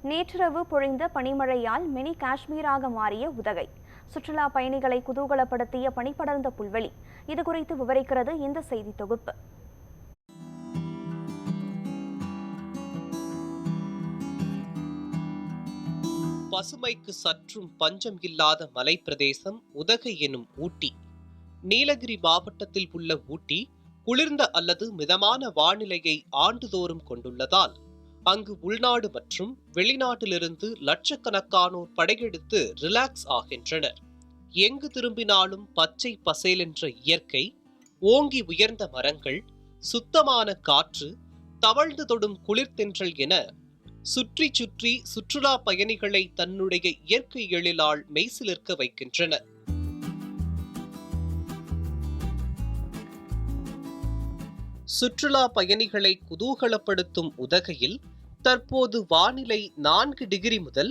நேற்றிரவு பொழிந்த பனிமழையால் மினி காஷ்மீராக மாறிய உதகை. சுற்றுலா பயணிகளை குதூகலப்படுத்திய பனிபடர்ந்த புல்வெளி. இதுகுறித்து விவரிக்கிறது இந்த செய்தி தொகுப்பு. பசுமைக்கு சற்றும் பஞ்சம் இல்லாத மலைப்பிரதேசம் உதகை எனும் ஊட்டி. நீலகிரி மாவட்டத்தில் உள்ள ஊட்டி குளிர்ந்த அல்லது மிதமான வானிலையை ஆண்டுதோறும் கொண்டுள்ளதால் அங்கு உள்நாடு மற்றும் வெளிநாட்டிலிருந்து லட்சக்கணக்கானோர் படையெடுத்து ரிலாக்ஸ் ஆகின்றனர். எங்கு திரும்பினாலும் பச்சை பசேலென்ற இயற்கை, ஓங்கி உயர்ந்த மரங்கள், சுத்தமான காற்று, தவழ்ந்து தொடும் குளிர்தென்றல் என சுற்றி சுற்றி சுற்றுலா பயணிகளை தன்னுடைய இயற்கை எழிலால் மெய்சிலிர்க்க வைக்கின்றனர். சுற்றுலா பயணிகளை குதூகலப்படுத்தும் உதகையில் தற்போது வானிலை 4 டிகிரி முதல்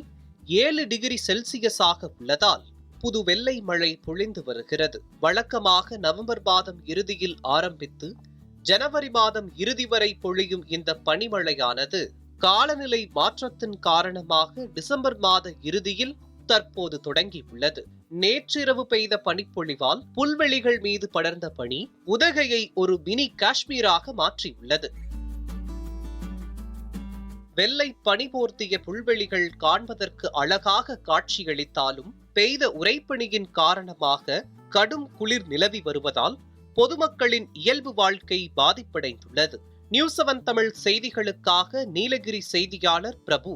7 டிகிரி செல்சியஸாக உள்ளதால் புது வெள்ளை மழை பொழிந்து வருகிறது. வழக்கமாக நவம்பர் மாதம் இறுதியில் ஆரம்பித்து ஜனவரி மாதம் இறுதி வரை பொழியும் இந்த பனிமழையானது காலநிலை மாற்றத்தின் காரணமாக டிசம்பர் மாத இறுதியில் தற்போது தொடங்கியுள்ளது. நேற்றிரவு பெய்த பனிப்பொழிவால் புல்வெளிகள் மீது படர்ந்த பனி உதகையை ஒரு மினி காஷ்மீராக மாற்றியுள்ளது. வெள்ளை பனி போர்த்திய புல்வெளிகள் காண்பதற்கு அழகாக காட்சியளித்தாலும் பெய்த உறைபனியின் காரணமாக கடும் குளிர் நிலவி வருவதால் பொதுமக்களின் இயல்பு வாழ்க்கை பாதிப்படைந்துள்ளது. நியூஸ் 7 தமிழ் செய்திகளுக்காக நீலகிரி செய்தியாளர் பிரபு.